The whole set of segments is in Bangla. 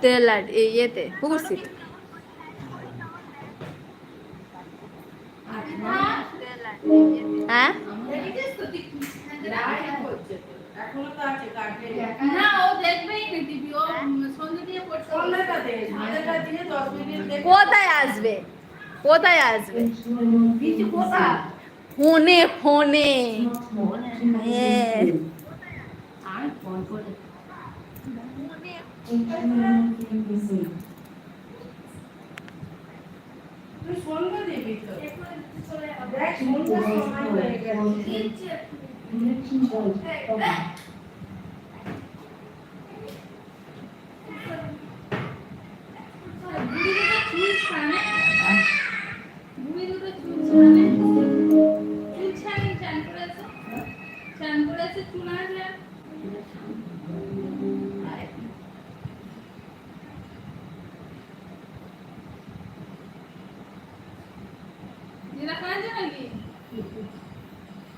তেলার ইয়েতে পুকুরশিট। হ্যাঁ কোথায় আসবে, কোথায় আসবে? ফোনে ফোনে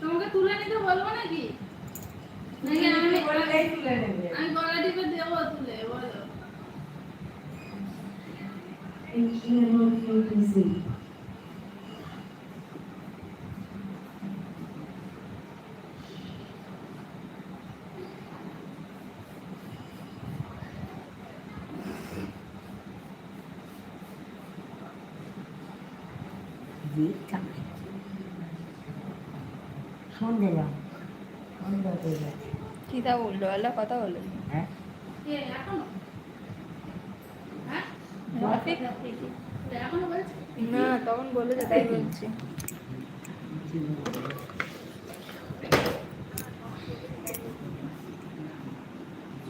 তোমাকে তুলে নিতে বলবো নাকি? আমি গলা টিপে দেবো তুলে, বলো। কি তা বললো? আল্লাহ কথা বললো না, তখন বললো যে তাই বলছি।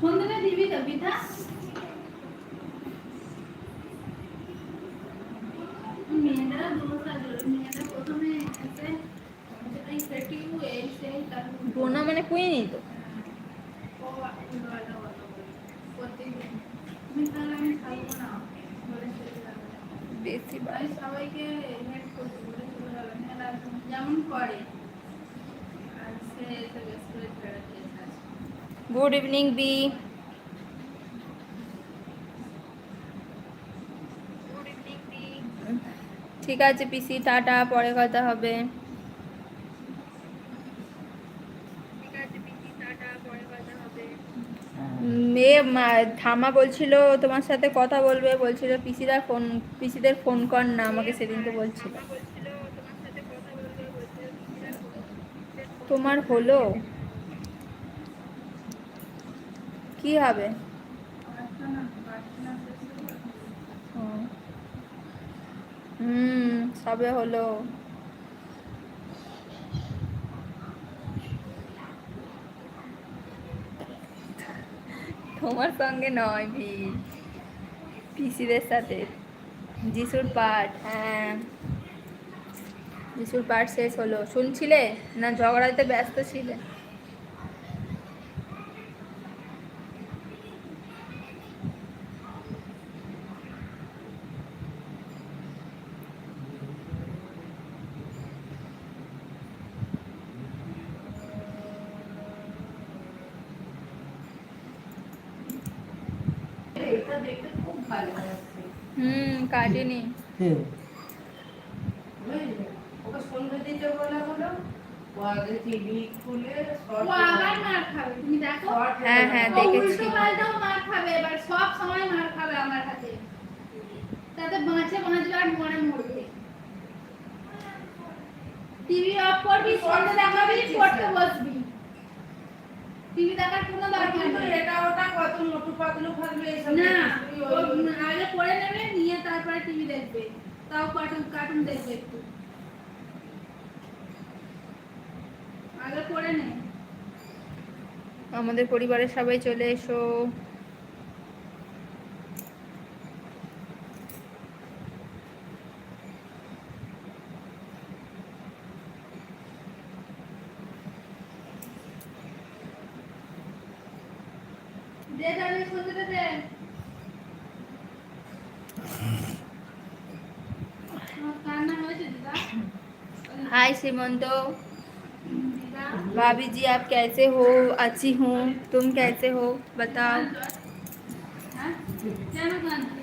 সন্ধ্যা দিবি তো বিধা মেয়েরা দোষ আছে, মেয়েরা প্রথমে বোনা মানে কুইনি তো। বেশি সবাইকে যেমন করে। গুড ইভিনিং বি। ঠিক আছে পিসি, টাটা, পরে কথা হবে। মেয়ে থামা বলছিল তোমার সাথে কথা বলবে, বলছিল পিসিদের ফোন কর না, আমাকে সেদিনকে বলছিল। তোমার হলো কি হবে? সবে হলো। তোমার সঙ্গে নয় পিসিদের সাথে। যিশুর পাঠ, হ্যাঁ যিশুর পাঠ শেষ হলো, শুনছিলে না? ঝগড়াতে ব্যস্ত ছিলে? কাটেনি। হ্যাঁ হ্যাঁ দেখেছি। মার খাবে এবার, সব সময় মার খাবে আমার হাতে, তাতে বাঁচে বাঁচবে আর মরে মরবে। টিভি অফ করবি, সন্ধ্যে দেখাবি, পড়তে বসবি। টিভি দেখার কোনো দরকার নেই। এটা ওটা কত মোটু পাতলু খাবে এসব না, আগে পড়ে নেবে, নিয়ে তারপরে টিভি দেখবে, তাও কার্টুন দেখবে একটু। আগে পড়ে নে। আমাদের পরিবারের সবাই চলে এসো। হাই শ্রীমন্ত। भाभी जी आप कैसे हो? अच्छी हूँ, तुम कैसे हो बताओ। হ্যাঁ কেন কাঁদছে